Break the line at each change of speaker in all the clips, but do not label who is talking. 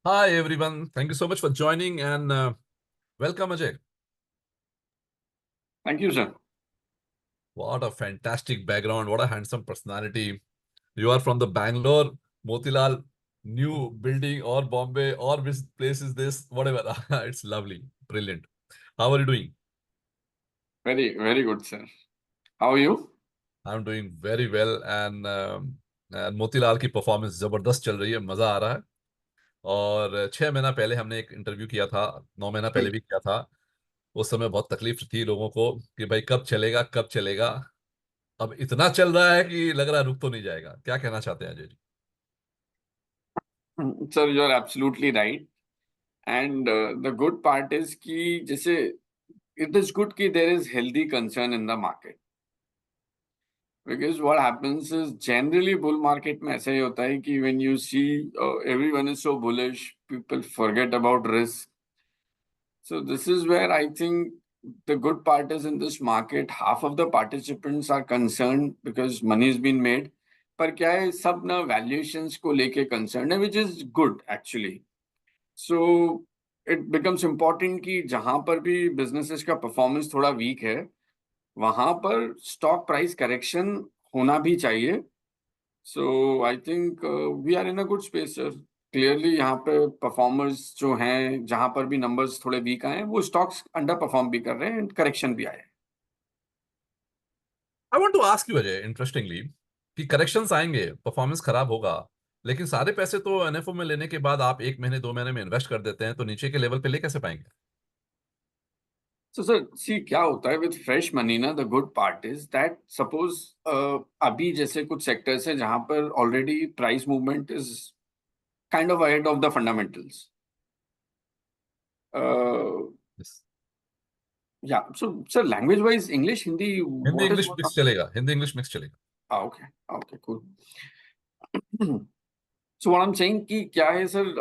Hi everyone. Thank you so much for joining and welcome Ajay.
Thank you, sir.
What a fantastic background. What a handsome personality. You are from the Bangalore, Motilal, new building or Bombay or which place is this? Whatever. It's lovely. Brilliant. How are you doing?
Very, very good, sir. How are you?
I'm doing very well and Motilal की performance जबरदस्त चल रही है, मजा आ रहा है। और 6 महीना पहले हमने एक इंटरव्यू किया था, 9 महीना पहले भी किया था। उस समय बहुत तकलीफ थी लोगों को कि भाई कब चलेगा कब चलेगा। अब इतना चल रहा है कि लग रहा है रुक तो नहीं जाएगा। क्या कहना चाहते हैं Ajay ji?
Sir, you're absolutely right. And the good part is कि जैसे it is good कि there is healthy concern in the market. Because what happens is generally bull market में ऐसा ही होता है कि when you see everyone is so bullish, people forget about risk. So this is where I think the good part is in this market, half of the participants are concerned because money has been made. पर क्या है सब ना valuations को लेके concerned है, which is good actually. So it becomes important कि जहां पर भी businesses का performance थोड़ा weak है, वहां पर stock price correction होना भी चाहिए. So I think we are in a good space, sir. Clearly यहाँ पे परफॉर्मर्स जो हैं जहां पर भी नंबर्स थोड़े वीक आए हैं वो स्टॉक्स अंडर परफॉर्म भी कर रहे हैं एंड करेक्शन भी आए हैं.
I want to ask you Ajay, interestingly, कि करेक्शंस आएंगे, परफॉर्मेंस खराब होगा, लेकिन सारे पैसे तो एनएफओ में लेने के बाद आप 1 महीने 2 महीने में इन्वेस्ट कर देते हैं, तो नीचे के लेवल पे ले कैसे पाएंगे?
सो सर सी क्या होता है विद फ्रेश मनी ना, the good part is that suppose अभी जैसे कुछ सेक्टर्स हैं जहां पर already price movement is kind of ahead of the fundamentals.
Yes.
या so sir language wise English Hindi
Hindi
what is
English mix चलेगा, हिंदी इंग्लिश मिक्स चलेगा।
Okay okay cool. So what I am saying कि क्या है sir,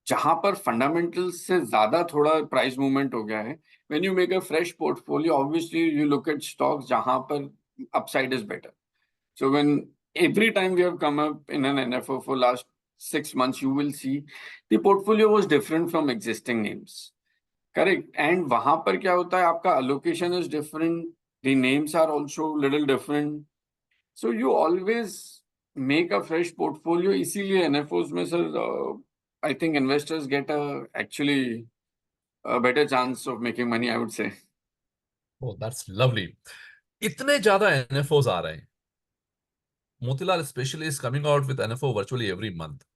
जहां पर fundamentals से ज्यादा थोड़ा प्राइस मूवमेंट हो गया है, when you make a fresh portfolio obviously you look eight stocks जहां पर upside is better. So when every time we have come up in an NFO for last 6 months, you will see the portfolio was different from existing names. Correct. And वहां पर क्या होता है, आपका allocation is different, the names are also little different. So you always make a fresh portfolio. इसीलिए NFOs में sir I think investors get actually a better chance of making money, I would say.
Oh that's lovely. इतने ज्यादा एनएफओज आ रहे हैं, Motilal specially is coming out with NFO virtually every month.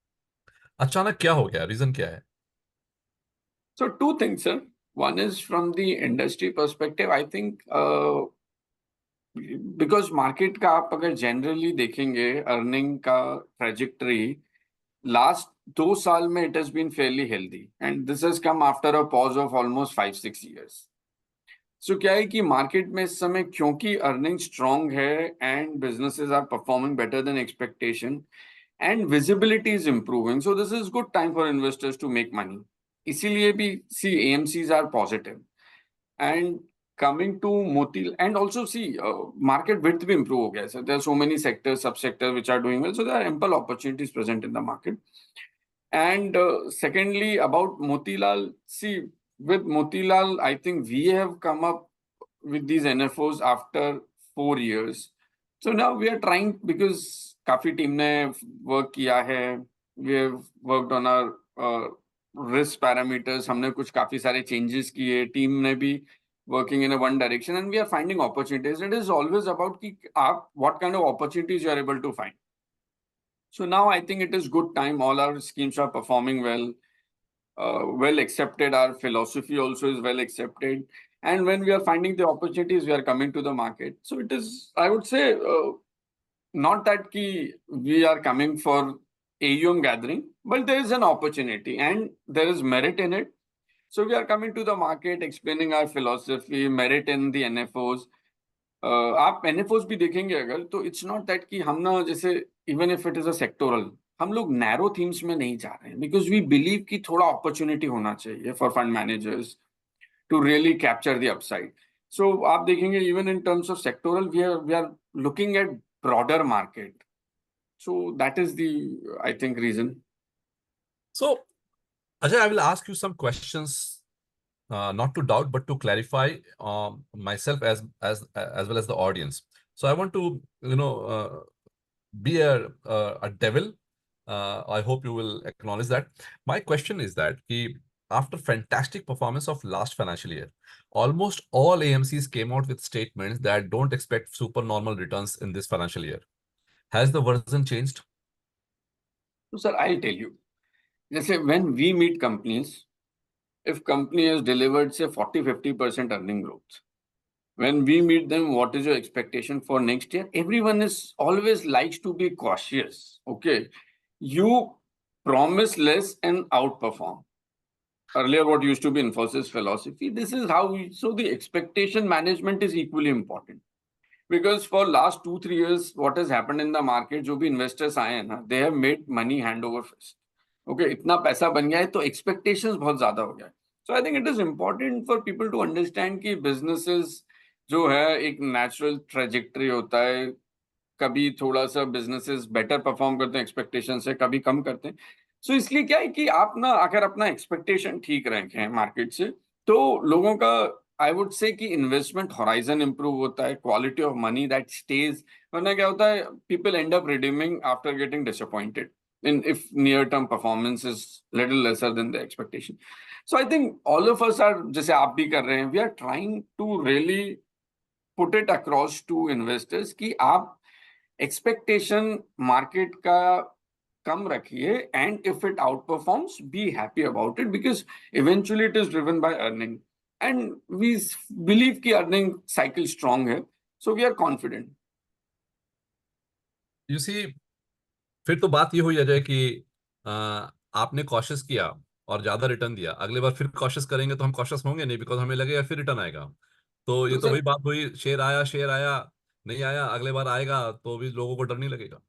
अचानक क्या हो गया? रीजन क्या है?
So two things, sir. One is from the industry perspective. I think because market का आप अगर generally देखेंगे earning का trajectory last 2 साल में it has been fairly healthy, and this has come after a pause of almost 5-6 years. सो क्या है कि मार्केट में इस समय क्योंकि अर्निंग स्ट्रांग है and businesses are performing better than expectation and visibility is improving, so this is good time for investors to make money. इसीलिए भी see AMCs are positive. And coming to Moti and also see market width भी improve हो गया है. Sir there are so many sectors sub sector which are doing well, so there are ample opportunities present in the market. And secondly, about Motilal, see, with Motilal, I think we have come up with these NFOs after 4 years. So now we are trying, because काफी team ने work किया है, we have worked on our risk parameters, हमने कुछ काफी सारे changes किए, team ने भी working in a one direction, and we are finding opportunities. It is always about कि आप what kind of opportunities you are able to find. So now I think it is good time. All our schemes are performing well, well accepted. Our philosophy also is well accepted. And when we are finding the opportunities, we are coming to the market. So it is, I would say, not that we are coming for AUM gathering, but there is an opportunity and there is merit in it. So we are coming to the market, explaining our philosophy, merit in the NFOs. आप एनएफओस भी देखेंगे अगर, तो it's not that कि हम ना जैसे even if it is a sectoral, हम लोग नैरो थीम्स में नहीं जा रहे हैं, बिकॉज वी बिलीव कि थोड़ा अपॉर्चुनिटी होना चाहिए for fund managers to really capture the upside. So आप देखेंगे even in terms of sectoral we are looking at broader market. So that is the I think reason.
So Ajay, I will ask you some questions, not to doubt, but to clarify myself as well as the audience. So I want to, be a devil. I hope you will acknowledge that. My question is that after fantastic performance of last financial year, almost all AMCs came out with statements that don't expect super normal returns in this financial year. Has the version changed?
So, sir, I'll tell you. Let's say when we meet companies, if company has delivered say 40-50% earning growth, when we meet them, what is your expectation for next year? Everyone is always likes to be cautious. Okay, you promise less and outperform. Earlier, what used to be Infosys philosophy, this is how so the expectation management is equally important. Because for last 2-3 years, what has happened in the market, जो भी investors आए हैं ना, they have made money hand over fist. Okay, इतना पैसा बन गया है तो expectations बहुत ज्यादा हो गया है. So I think it is important for people to understand कि businesses जो है एक natural trajectory होता है. कभी थोड़ा सा businesses better perform करते हैं expectation से, कभी कम करते हैं. So इसलिए क्या है कि आप ना अगर अपना expectation ठीक रखें market से, तो लोगों का आई वुड से कि इन्वेस्टमेंट होराइजन इंप्रूव होता है, quality of money that stage. वरना क्या होता है, people end up redeeming after getting disappointed in if near term performance is little lesser than the expectation. So I think all of us are, जैसे आप भी कर रहे हैं, we are trying to really put it across to investors कि आप expectation market का कम रखिए, and if it outperforms be happy about it, because eventually it is driven by earning. And we believe कि earning cycle strong है, so we are confident.
You see, फिर तो बात ये हुई अजय कि आपने कॉशियस किया और ज्यादा रिटर्न दिया, अगले बार फिर कॉशियस करेंगे तो हम कॉशियस होंगे नहीं, बिकॉज हमें लगेगा फिर रिटर्न आएगा. तो ये
तो
तो
सर,
वही बात हुई, शेयर आया नहीं आया, अगले बार आएगा तो भी लोगों को डर नहीं लगेगा.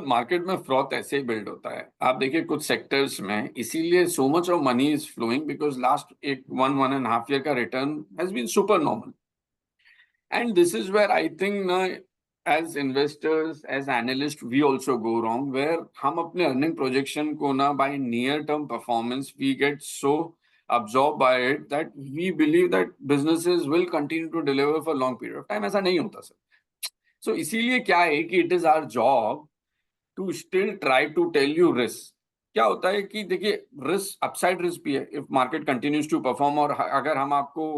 मार्केट में फ्रॉथ ऐसे ही बिल्ड होता है. आप देखिए कुछ सेक्टर्स में इसीलिए so much of money is flowing, because last एक 1.5 ईयर का return has been super normal. And this is where I think na, as investors, as analysts, we also go wrong, where हम अपने earning projection को ना by near term performance, we get so absorbed by it that we believe that businesses will continue to deliver for long period of time. ऐसा नहीं होता sir. So इसीलिए क्या है कि it is our job to still try to tell you risk. क्या होता है कि देखिए रिस्क, अपसाइड रिस्क भी है if market continues to perform, और अगर हम आपको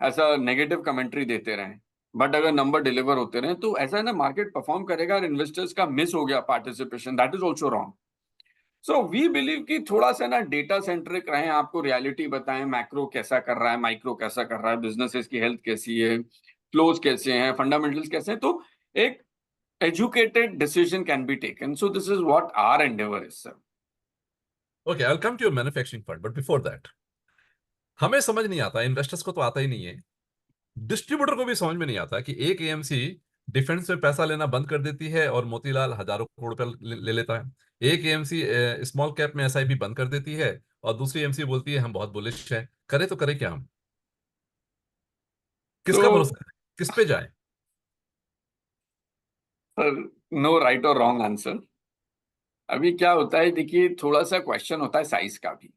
ऐसा नेगेटिव कमेंट्री देते रहें, बट अगर नंबर डिलीवर होते रहे, तो ऐसा है ना, मार्केट परफॉर्म करेगा और इन्वेस्टर्स का मिस हो गया participation, that is also wrong. So we believe कि थोड़ा सा ना डेटा सेंट्रिक रहें, आपको रियलिटी बताएं, मैक्रो कैसा कर रहा है, माइक्रो कैसा कर रहा है, बिजनेसेस की हेल्थ कैसी है, फ्लोज कैसे हैं, फंडामेंटल्स कैसे हैं, तो एक educated decision can be taken. So this is what our endeavor is, sir.
Okay, I will come to your manufacturing part, but before that, हमें समझ नहीं आता, इन्वेस्टर्स को तो आता ही नहीं है, डिस्ट्रीब्यूटर को भी समझ में नहीं आता कि एक एएमसी डिफेंस में पैसा लेना बंद कर देती है और मोतीलाल हजारों करोड़ रुपए ले लेता है. एक एएमसी स्मॉल कैप में एसआईपी बंद कर देती है और दूसरी एएमसी बोलती है हम बहुत बुलिश हैं. करे तो करे क्या हम? किसका
So,
भरोसा है? किस पे जाए?
sir, no right or wrong answer. अभी क्या होता है, देखिए थोड़ा सा क्वेश्चन होता है साइज का भी.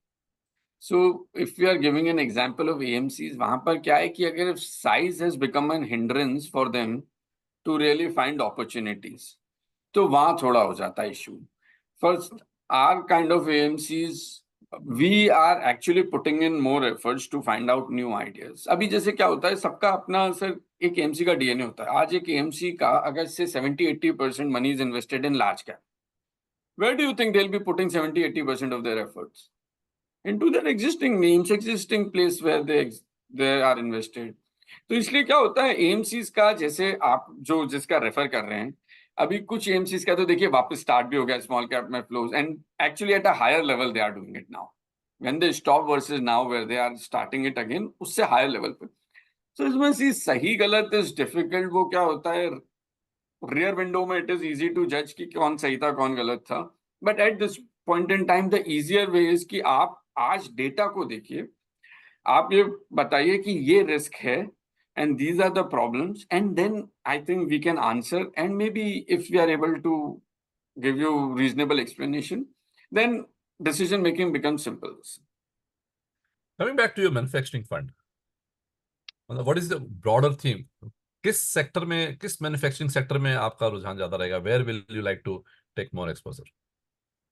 So if you are giving an example of AMCs, वहां पर क्या है कि अगर size has become an hindrance for them to really find opportunities, तो वहां थोड़ा हो जाता है issue. First, are kind of AMCs, we are actually putting in more efforts to find out new ideas. अभी जैसे क्या होता है, सबका अपना सर एक एएमसी का डीएनए होता है. आज एक एएमसी का अगर से 70-80% money is invested in large cap, where do you think they'll be putting 70-80% of their efforts? Into their existing names, existing place where they are invested. तो इसलिए क्या होता है, एएमसीज का जैसे आप जो जिसका रेफर कर रहे हैं, अभी कुछ एएमसीज का तो देखिए वापस स्टार्ट भी हो गया स्मॉल कैप में flows, and actually at a higher level they are doing it now. When they stop versus now where they are starting it again, उससे हायर लेवल पे. सो इसमें सी सही गलत इज डिफिकल्ट. वो क्या होता है, रियर विंडो में इट इज इजी टू जज कि कौन सही था कौन गलत था, but at this point in time the easier way is कि आप आज डेटा को देखिए, आप ये बताइए कि ये रिस्क है and these are the problems, and then I think we can answer, and maybe if we are able to give you reasonable explanation, then decision making becomes simple.
Coming back to your manufacturing fund, what is the broader theme? किस sector में, किस manufacturing sector में आपका रुझान ज्यादा रहेगा? Where will you like to take more exposure?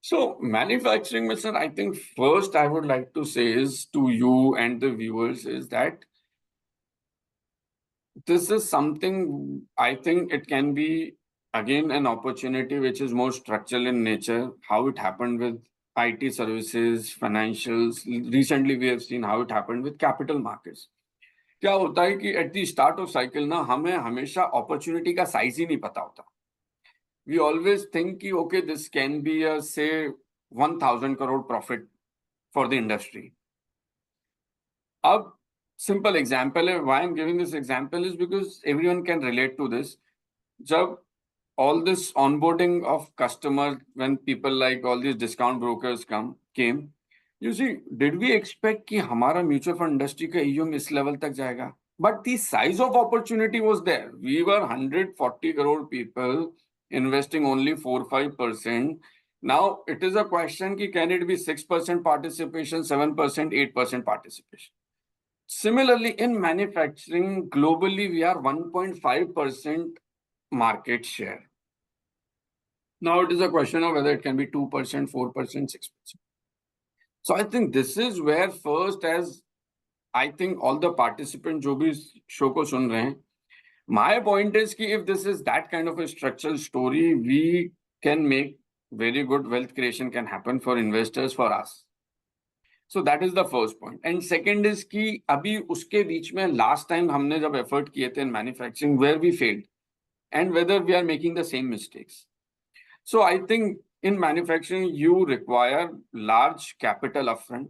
So manufacturing, sir, I think first I would like to say is to you and the viewers is that this is something I think it can be again an opportunity which is more structural in nature. How it happened with IT services, financials. Recently we have seen how it happened with capital markets. क्या होता है कि at the start of cycle ना हमें हमेशा opportunity का size ही नहीं पता होता. वी ऑलवेज थिंक कि okay this can be a say 1000 crore profit for the industry. अब सिंपल एग्जांपल है, why I am giving this example is because everyone can relate to this. जब all this onboarding of customers, when people like all these discount brokers came, you see, did we expect कि हमारा mutual fund industry का AUM इस level तक जाएगा? But the size of opportunity was there. We were 140 crore people investing only 4-5%. Now it is a question कि can it be 6% participation, 7%, 8% participation? Similarly, in manufacturing globally, we are 1.5% market share. Now it is a question of whether it can be 2%, 4%, 6%. So I think this is where first, as I think all the participants जो भी show को सुन रहे हैं, my point is कि if this is that kind of a structural story, we can make very good wealth creation can happen for investors for us. So that is the first point. And second is कि अभी उसके बीच में last time हमने जब effort किए थे in manufacturing where we failed and whether we are making the same mistakes. So I think in manufacturing, you require large capital upfront,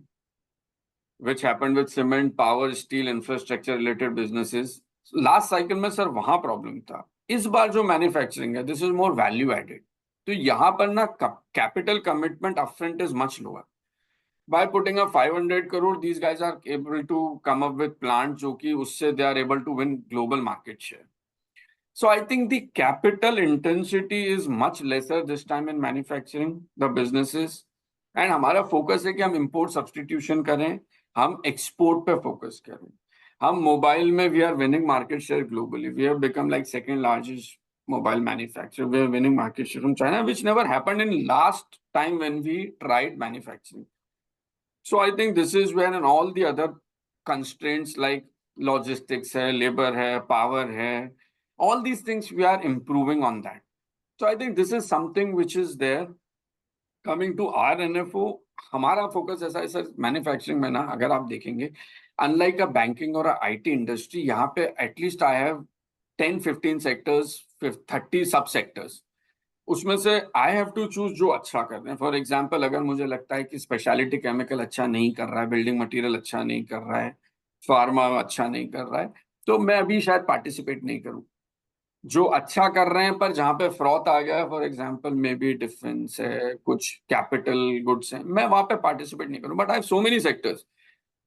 which happened with cement, power, steel, infrastructure related businesses. Last cycle में sir वहां problem था. इस बार जो manufacturing है, this is more value added. तो यहाँ पर ना capital commitment upfront is much lower. By putting up 500 crore, these guys are able to come up with plants जो कि उससे they are able to win global market share. So I think the capital intensity is much lesser this time in manufacturing, the businesses. And हमारा focus है कि हम import substitution करें, हम export पे focus करें. हम mobile में we are winning market share globally. We have become like second largest mobile manufacturer. We are winning market share from China, which never happened in last time when we tried manufacturing. So I think this is where and all the other constraints like logistics hai, labor hai, power hai, all these things we are improving on that. So I think this is something which is there. Coming to our NFO, हमारा focus ऐसा है sir manufacturing में ना, अगर आप देखेंगे unlike a banking और IT industry, यहाँ पे एटलीस्ट आई हैव 10-15 सेक्टर्स, 30 सब सेक्टर्स. उसमें से आई हैव टू चूज जो अच्छा कर रहे हैं. फॉर एग्जांपल, अगर मुझे लगता है कि स्पेशलिटी केमिकल अच्छा नहीं कर रहा है, बिल्डिंग मटेरियल अच्छा नहीं कर रहा है, फार्मा अच्छा नहीं कर रहा है, तो मैं अभी शायद पार्टिसिपेट नहीं करूं. जो अच्छा कर रहे हैं पर जहां पे फ्रॉथ आ गया है, for example may be defence है, कुछ कैपिटल गुड्स है, मैं वहां पे पार्टिसिपेट नहीं करूं. But I have so many sectors,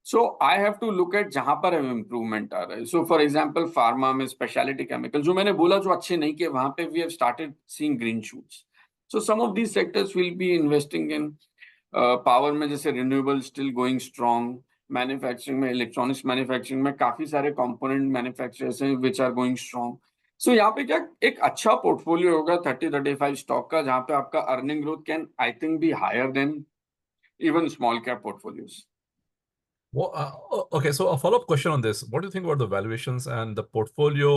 so I have to look at जहां पर इम्प्रूवमेंट आ रहा है. सो फॉर एग्जांपल फार्मा में स्पेशलिटी केमिकल जो मैंने बोला जो अच्छे नहीं किए, वहां पे we have started seeing green shoots. So some of these sectors will be investing in. Power में जैसे renewable still going strong. Manufacturing में, इलेक्ट्रॉनिक्स मैन्युफैक्चरिंग में काफी सारे कंपोनेंट मैन्युफैक्चरर्स हैं विच आर गोइंग स्ट्रॉन्ग. सो यहाँ पे क्या एक अच्छा पोर्टफोलियो होगा 30-35 स्टॉक का, जहां पे आपका earning growth can I think be higher than even small cap portfolios.
Well, okay, so a follow-up question on this. What do you think about the valuations and the portfolio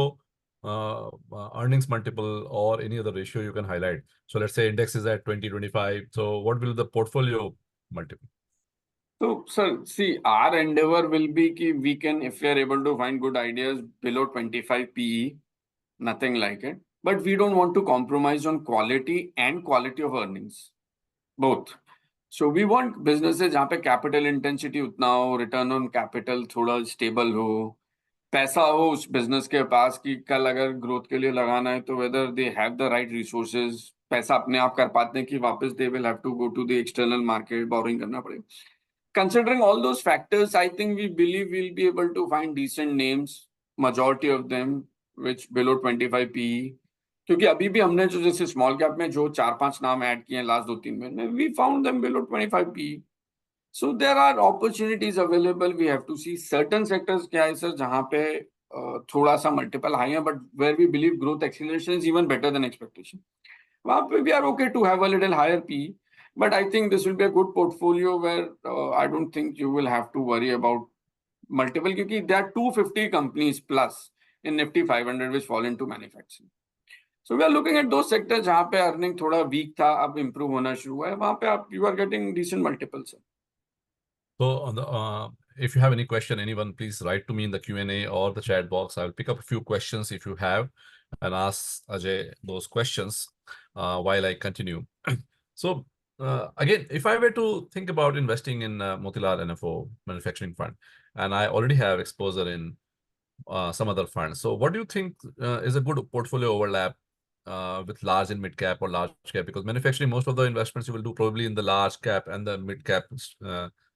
earnings multiple or any other ratio you can highlight? So let's say index is at 20-25. So what will the portfolio multiple?
So, sir, see, our endeavor will be कि we can, if we are able to find good ideas below 25 PE, nothing like it. But we don't want to compromise on quality and quality of earnings, both. So we want businesses जहाँ पे capital intensity उतना हो, return on capital थोड़ा stable हो, पैसा हो उस business के पास कि कल अगर growth के लिए लगाना है तो whether they have the right resources, पैसा अपने आप कर पाते हैं कि वापस they will have to go to the external market, borrowing करना पड़ेगा. Considering all those factors, I think we believe we'll be able to find decent names, majority of them which below 25 PE. क्योंकि अभी भी हमने जो जैसे small cap में जो 4-5 नाम ऐड किए हैं लास्ट 2-3 महीने, we found them below 25 P. So there are opportunities available, we have to see certain sectors क्या है सर जहां पे थोड़ा सा मल्टीपल हाई है, but where we believe growth acceleration is even better than expectation, वहां पे we are okay to have a little higher P. But I think this will be a good portfolio where I don't think you will have to worry about multiple, क्योंकि there are 250 companies plus in Nifty 500 which fall into manufacturing. So we are looking at those sectors जहां पे earning थोड़ा week था, अब improve होना शुरू हुआ है, वहां पे आप you are getting decent multiples.
So, if you have any question, anyone, please write to me in the Q&A or the chat box. I will pick up a few questions if you have and ask Ajay those questions while I continue. So, again, if I were to think about investing in Motilal NFO Manufacturing Fund, and I already have exposure in some other funds. So what do you think is a good portfolio overlap with large and mid cap or large cap? Because manufacturing, most of the investments you will do probably in the large cap and the mid cap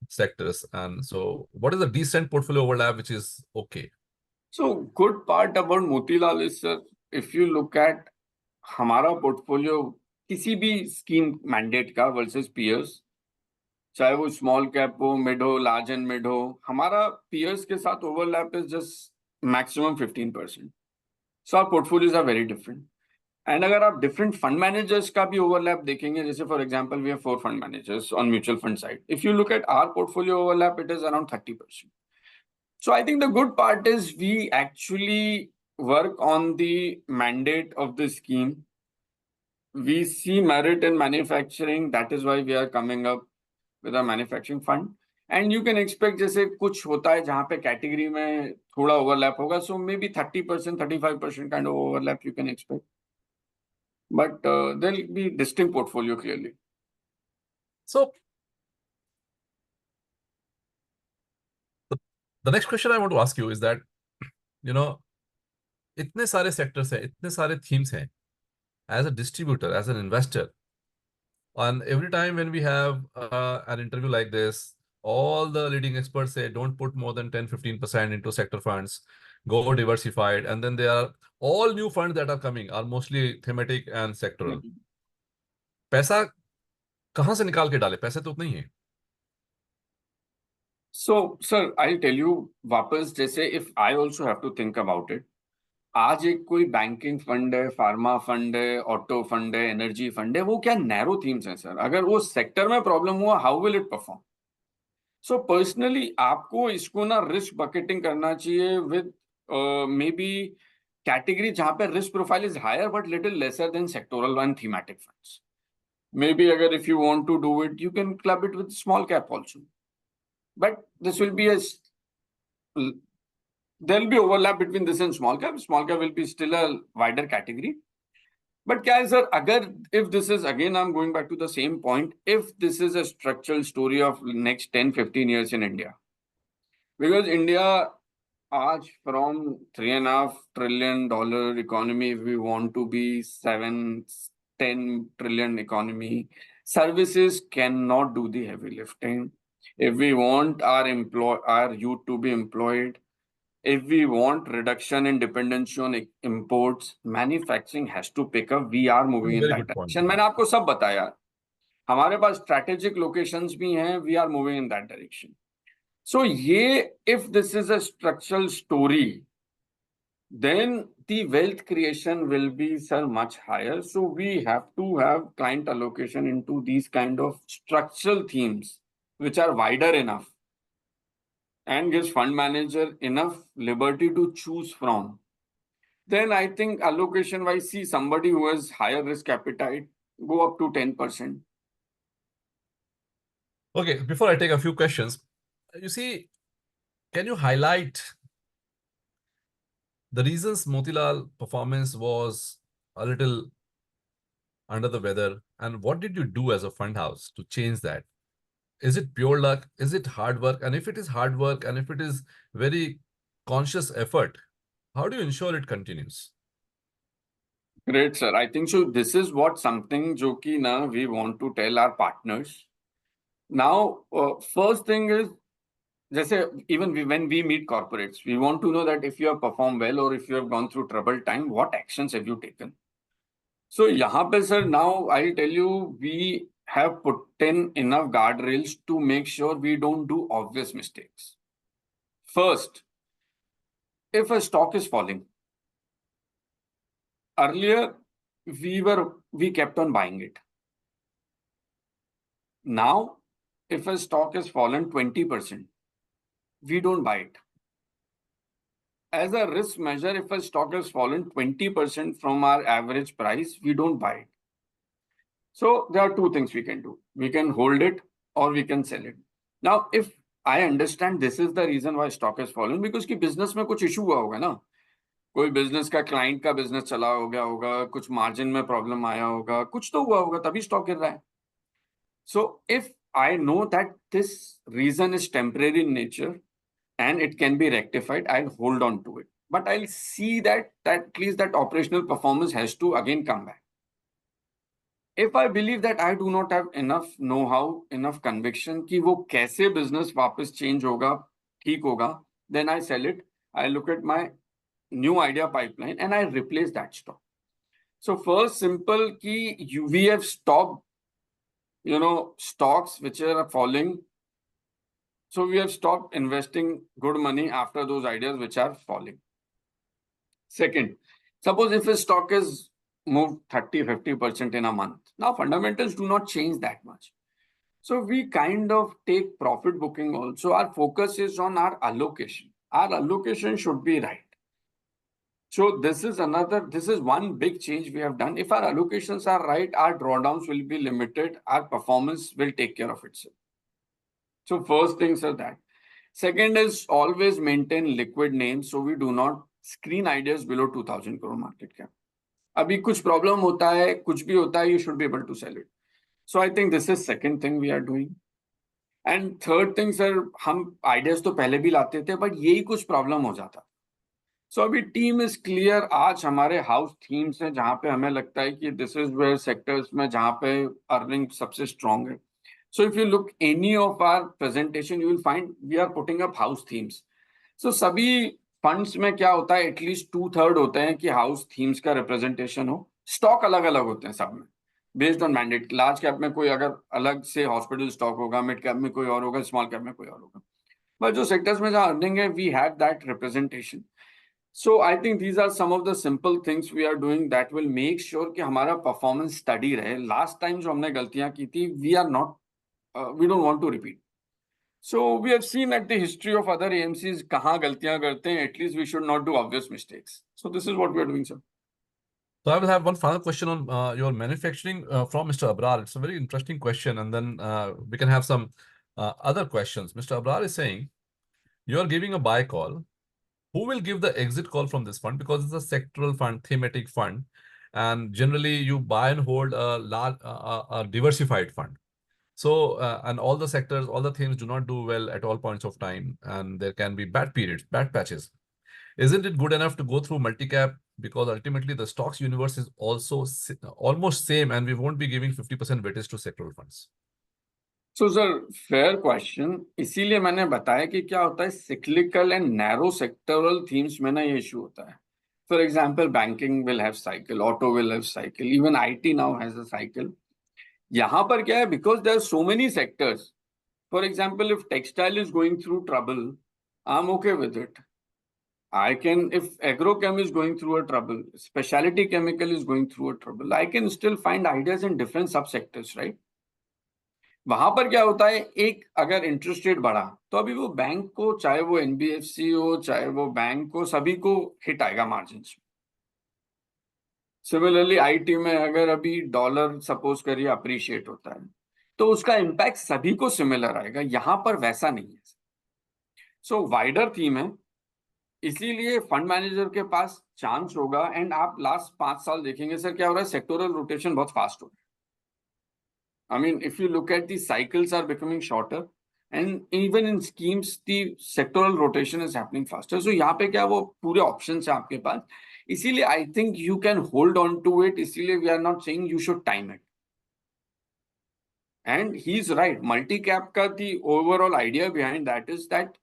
sectors. And so what is a decent portfolio overlap, which is okay?
So good part about Motilal is, sir, if you look at हमारा portfolio किसी भी scheme mandate का versus peers, चाहे वो small cap हो, mid हो, large and mid हो, हमारा पीयर्स के साथ overlap is just maximum 15%. So our portfolios are very different. And अगर आप डिफरेंट फंड मैनेजर्स का भी ओवरलैप देखेंगे, जैसे for example we have 4 fund managers on mutual fund side, if you look at our portfolio overlap it is around 30%. So I think the good part is we actually work on the mandate of the scheme. We see merit in manufacturing. That is why we are coming up with a manufacturing fund. And you can expect जैसे कुछ होता है जहाँ पे category में थोड़ा overlap होगा, so maybe 30%, 35% kind of overlap you can expect. But there'll be distinct portfolio clearly.
So the next question I want to ask you is that, you know, इतने सारे sectors हैं, इतने सारे themes हैं, as a distributor, as an investor, and every time when we have an interview like this, all the leading experts say don't put more than 10-15% into sector funds, go diversified. And then there are all new funds that are coming are mostly thematic and sectoral. पैसा कहाँ से निकाल के डाले? पैसे तो उतने ही हैं.
So, sir, I'll tell you वापस जैसे if I also have to think about it. आज एक कोई बैंकिंग फंड है, फार्मा फंड है, ऑटो फंड है, एनर्जी फंड है, वो क्या नैरो थीम्स हैं सर. अगर वो सेक्टर में प्रॉब्लम हुआ, how will it perform? So personally आपको इसको ना रिस्क बकेटिंग करना चाहिए विद मे बी कैटेगरी जहां पे risk profile is higher but little lesser than sectoral and thematic funds. Maybe अगर if you want to do it, you can club it with small cap also, but this will be a there'll be overlap between this and small cap. Small cap will be still a wider category. But क्या है sir, अगर if this is, again I'm going back to the same point, if this is a structural story of next 10-15 years in India, because India आज from $3.5 trillion economy, if we want to be 7-10 trillion economy, services cannot do the heavy lifting. If we want our youth to be employed, if we want reduction in dependency on imports, manufacturing has to pick up. We are moving in
Very
that
good point.
direction. मैंने आपको सब बताया, हमारे पास strategic locations भी हैं. We are moving in that direction. So ये, if this is a structural story, then the wealth creation will be, sir, much higher. So we have to have client allocation into these kind of structural themes, which are wider enough and gives fund manager enough liberty to choose from. Then I think allocation wise, see somebody who has higher risk appetite, go up to 10%.
Okay, before I take a few questions, you see, can you highlight the reasons Motilal performance was a little under the weather, and what did you do as a fund house to change that? Is it pure luck? Is it hard work? And if it is hard work, and if it is very conscious effort, how do you ensure it continues?
Great, sir. I think so. This is what something jo ki na we want to tell our partners. Now, first thing is, even when we meet corporates, we want to know that if you have performed well or if you have gone through troubled time, what actions have you taken? So यहाँ पे sir, now I'll tell you, we have put in enough guardrails to make sure we don't do obvious mistakes. First, if a stock is falling, earlier we kept on buying it. Now, if a stock has fallen 20%, we don't buy it. As a risk measure, if a stock has fallen 20% from our average price, we don't buy it. So there are two things we can do. We can hold it or we can sell it. Now, if I understand this is the reason why stock has fallen, because की business में कुछ issue हुआ होगा ना, कोई business का client का business चला हो गया होगा, कुछ margin में problem आया होगा, कुछ तो हुआ होगा, तभी stock गिर रहा है. So if I know that this reason is temporary in nature and it can be rectified, I'll hold on to it. But I'll see that at least that operational performance has to again come back. If I believe that I do not have enough know-how, enough conviction कि वो कैसे business वापस change होगा, ठीक होगा, then I sell it. I look at my new idea pipeline and I replace that stock. So first, simple कि we have stopped, stocks which are falling. So we have stopped investing good money after those ideas which are falling. Second, suppose if a stock is moved 30-50% in a month, now fundamentals do not change that much. So we kind of take profit booking also. Our focus is on our allocation. Our allocation should be right. So this is one big change we have done. If our allocations are right, our drawdowns will be limited. Our performance will take care of itself. So first things are that. Second is always maintain liquid names. So we do not screen ideas below 2000 crore market cap. अभी कुछ problem होता है, कुछ भी होता है, you should be able to sell it. So I think this is second thing we are doing. And third thing, sir, हम ideas तो पहले भी लाते थे, but यही कुछ प्रॉब्लम हो जाता. So अभी टीम इज क्लियर. आज हमारे हाउस थीम्स हैं जहां पे हमें लगता है कि दिस इज वेयर सेक्टर्स में जहां पे अर्निंग सबसे स्ट्रांग है. So if you look any of our presentation, you will find we are putting up house themes. So सभी फंड्स में क्या होता है, एटलीस्ट 2/3 होते हैं कि हाउस थीम्स का रिप्रेजेंटेशन हो. स्टॉक अलग अलग होते हैं सब में based on mandate. Large cap में कोई अगर अलग से हॉस्पिटल स्टॉक होगा, मिड कैप में कोई और होगा, स्मॉल कैप में कोई और होगा. बट जो सेक्टर्स में जहां अर्निंग है, we have that representation. So I think these are some of the simple things we are doing that will make sure कि हमारा performance steady रहे. Last time जो हमने गलतियां की थी, we don't want to repeat. So we have seen at the history of other AMCs कहाँ गलतियां करते हैं. At least we should not do obvious mistakes. So this is what we are doing, sir.
So I will have one final question on your manufacturing from Mr. Abrar. It's a very interesting question, and then we can have some other questions. Mr. Abrar is saying, you are giving a buy call. Who will give the exit call from this fund? Because it's a sectoral fund, thematic fund, and generally you buy and hold a large, a diversified fund. So, and all the sectors, all the things do not do well at all points of time, and there can be bad periods, bad patches. Isn't it good enough to go through multi-cap? Because ultimately the stocks universe is also almost same, and we won't be giving 50% weightage to sectoral funds.
So sir, fair question. इसीलिए मैंने बताया कि क्या होता है, cyclical and narrow sectoral themes में ना ये issue होता है. For example, banking will have cycle, auto will have cycle, even IT now has a cycle. यहाँ पर क्या है, because there are so many sectors. For example, if textile is going through trouble, I'm okay with it. If agrochem is going through a trouble, specialty chemical is going through a trouble, I can still find ideas in different subsectors, right? वहां पर क्या होता है, एक अगर interest rate बढ़ा तो अभी वो बैंक को, चाहे वो एनबीएफसी हो, चाहे वो बैंक को, सभी को हिट आएगा मार्जिन. सिमिलरली आईटी में अगर अभी डॉलर सपोज करिए अप्रिशिएट होता है तो उसका इम्पैक्ट सभी को सिमिलर आएगा. यहां पर वैसा नहीं है. सो वाइडर थीम है, इसीलिए फंड मैनेजर के पास चांस होगा. एंड आप लास्ट 5 साल देखेंगे सर क्या हो रहा है, सेक्टोरल रोटेशन बहुत फास्ट हो रहा है. I mean, if you look at the cycles are becoming shorter, and even in schemes, the sectoral rotation is happening faster. So यहाँ पे क्या वो पूरे options है आपके पास. इसीलिए I think you can hold on to it. इसीलिए we are not saying you should time it. And he's right. Multi-cap का the overall idea behind that is that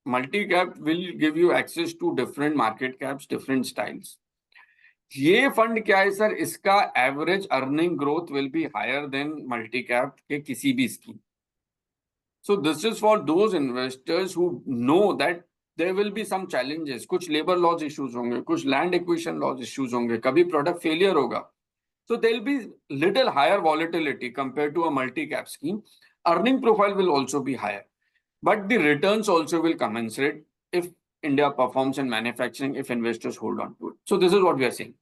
multi-cap will give you access to different market caps, different styles. ये fund क्या है sir, इसका average earning growth will be higher than multi cap के किसी भी scheme. So this is for those investors who know that there will be some challenges. कुछ labor laws issues होंगे, कुछ land acquisition laws issues होंगे, कभी product failure होगा. So there will be little higher volatility compared to a multi-cap scheme. Earning profile will also be higher, but the returns also will commensurate if India performs in manufacturing, if investors hold on to it. So this is what we are saying.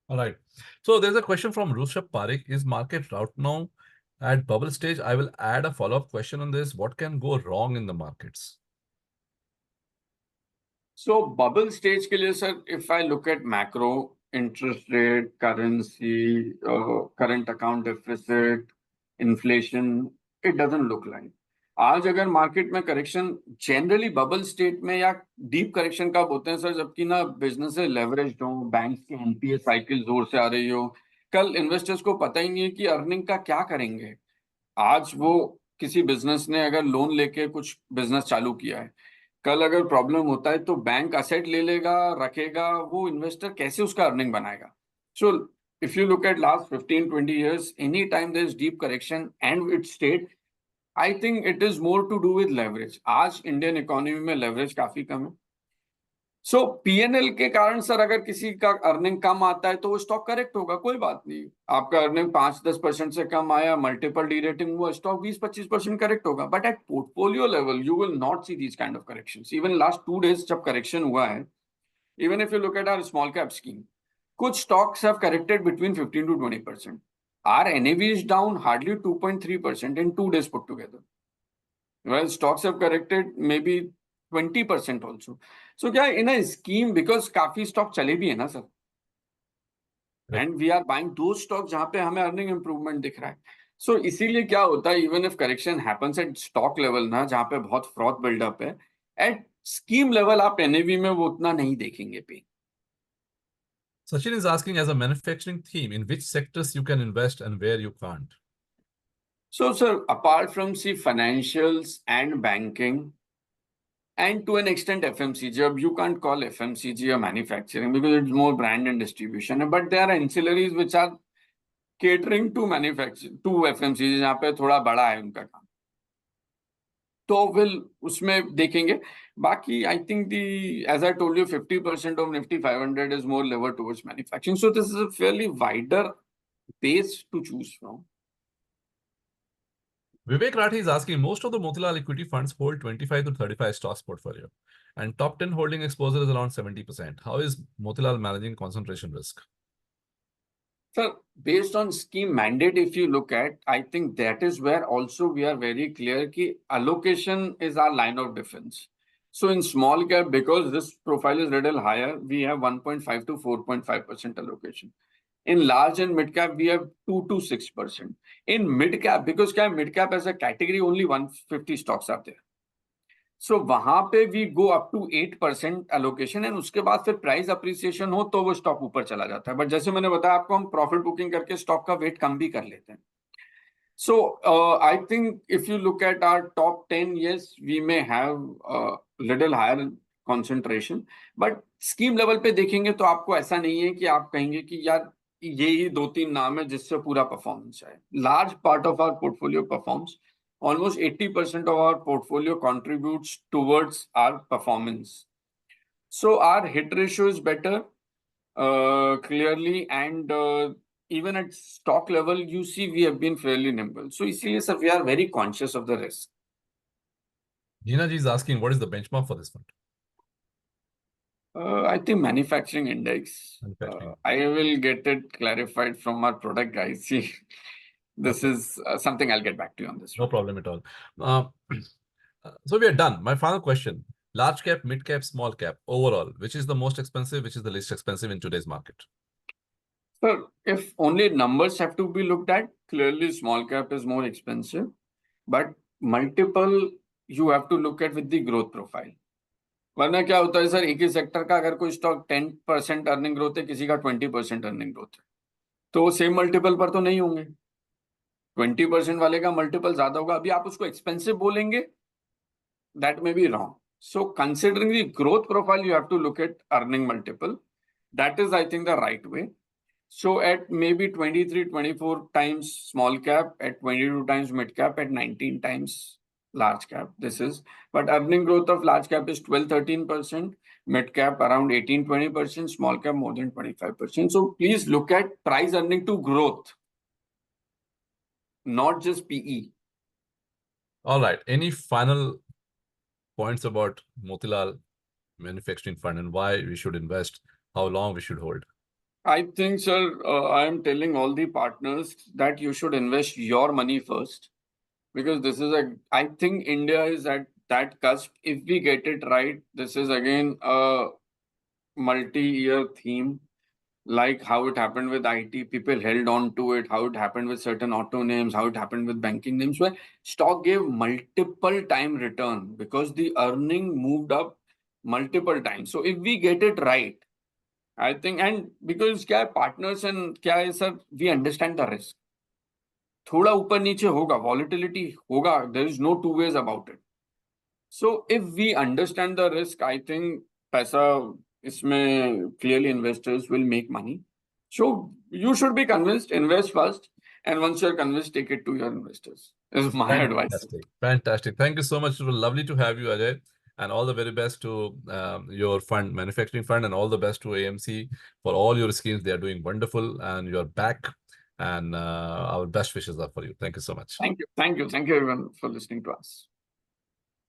All right. So there's a question from Rushabh Parekh. Is market right now at bubble stage? I will add a follow-up question on this. What can go wrong in the markets?
So bubble stage के लिए sir, if I look at macro, interest rate, currency, current account deficit, inflation, it doesn't look like. आज अगर market में correction generally bubble state में या deep correction कब होते हैं सर, जबकि ना बिजनेस लेवरेज हो, बैंक की एनपीए साइकिल जोर से आ रही हो, कल इन्वेस्टर्स को पता ही नहीं है कि अर्निंग का क्या करेंगे. आज वो किसी बिजनेस ने अगर लोन लेके कुछ बिजनेस चालू किया है, कल अगर प्रॉब्लम होता है तो बैंक असेट ले लेगा, रखेगा, वो इन्वेस्टर कैसे उसका अर्निंग बनाएगा. So if you look at last 15-20 years, any time there is deep correction and it state, I think it is more to do with leverage. आज इंडियन इकोनॉमी में leverage काफी कम है. सो पीएनएल के कारण सर अगर किसी का अर्निंग कम आता है तो वो स्टॉक करेक्ट होगा, कोई बात नहीं. आपका अर्निंग 5-10% से कम आया, मल्टीपल डीरेटिंग हुआ, स्टॉक 20-25% करेक्ट होगा. But at portfolio level you will not see these kind of corrections. Even last 2 days जब करेक्शन हुआ है, even if you look at our small cap scheme, कुछ stocks have corrected between 15-20%. Our NAV is down hardly 2.3% in 2 days put together. Well, stocks have corrected maybe 20% also. So क्या in a scheme, because काफी stock चले भी है ना sir, and we are buying दो stock जहां पे हमें अर्निंग इंप्रूवमेंट दिख रहा है. सो इसीलिए क्या होता है, even if correction happens at stock level ना, जहां पे बहुत फ्रॉथ बिल्डअप है, एट स्कीम लेवल आप एनएवी में वो उतना नहीं देखेंगे पे.
Sachin is asking, as a manufacturing theme, in which sectors you can invest and where you can't?
So sir, apart from see financials and banking, and to an extent FMCG, you can't call FMCG a manufacturing because it's more brand and distribution, but there are ancillaries which are catering to manufacturing to FMCG, जहाँ पे थोड़ा बड़ा है उनका काम, तो will उसमें देखेंगे. बाकी I think the, as I told you, 50% of Nifty 500 is more lever towards manufacturing. So this is a fairly wider base to choose from.
Vivek Rathi is asking, most of the Motilal equity funds hold 25 to 35 stocks portfolio, and top 10 holding exposure is around 70%. How is Motilal managing concentration risk?
So based on scheme mandate, if you look at, I think that is where also we are very clear ki allocation is our line of defense. So in small cap, because this profile is little higher, we have 1.5 to 4.5% allocation. In large and mid cap, we have 2 to 6%. In mid cap, because mid cap as a category, only 150 stocks are there. So वहां पे we go up to 8% allocation, and उसके बाद फिर price appreciation हो तो वो stock ऊपर चला जाता है. बट जैसे मैंने बताया आपको, हम प्रॉफिट बुकिंग करके स्टॉक का वेट कम भी कर लेते हैं. So I think if you look at our top 10, yes, we may have little higher concentration, but scheme level पे देखेंगे तो आपको ऐसा नहीं है कि आप कहेंगे कि यार ये ही 2-3 नाम है जिससे पूरा परफॉर्मेंस है. Large part of our portfolio performs. Almost 80% of our portfolio contributes towards our performance. So our hit ratio is better, clearly, and even at stock level, you see we have been fairly nimble. So इसीलिए sir, we are very conscious of the risk.
Gina ji is asking, what is the benchmark for this fund?
I think manufacturing index.
Manufacturing.
I will get it clarified from our product guys. See, this
Okay.
is something I'll get back to you on this
No
one.
problem at all. So we are done. My final question: large cap, mid cap, small cap. Overall, which is the most expensive? Which is the least expensive in today's market?
Sir, if only numbers have to be looked at, clearly small cap is more expensive, but multiple you have to look at with the growth profile. वरना क्या होता है sir, एक ही sector का अगर कोई stock 10% earning growth है, किसी का 20% अर्निंग ग्रोथ है, तो सेम मल्टीपल पर तो नहीं होंगे. 20% वाले का मल्टीपल ज्यादा होगा. अभी आप उसको एक्सपेंसिव बोलेंगे, that may be wrong. So considering the growth profile, you have to look at earning multiple. That is, I think, the right way. So at maybe 23, 24 times small cap, at 22 times mid cap, at 19 times large cap. This is, but earning growth of large cap is 12, 13%, mid cap around 18, 20%, small cap more than 25%. So please look at price earning to growth, not just PE.
All right. Any final points about Motilal Manufacturing Fund and why we should invest, how long we should hold?
I think, sir, I am telling all the partners that you should invest your money first, because this is I think India is at that cusp. If we get it right, this is again a multi-year theme, like how it happened with IT, people held on to it, how it happened with certain auto names, how it happened with banking names, where stock gave multiple time return because the earning moved up multiple times. So if we get it right, I think, and because क्या है, partners and क्या है sir, we understand the risk. थोड़ा ऊपर नीचे होगा, volatility होगा, there is no two ways about it. So if we understand the risk, I think पैसा इसमें clearly investors will make money. So you should be convinced, invest first, and once you're convinced, take it to your investors. Is my advice.
Fantastic. Fantastic. Thank you so much. It was lovely to have you, Ajay. And all the very best to your fund, manufacturing fund, and all the best to AMC for all your schemes. They are doing wonderful, and you're back. And our best wishes are for you. Thank you so much.
Thank you. Thank you. Thank you everyone for listening to us.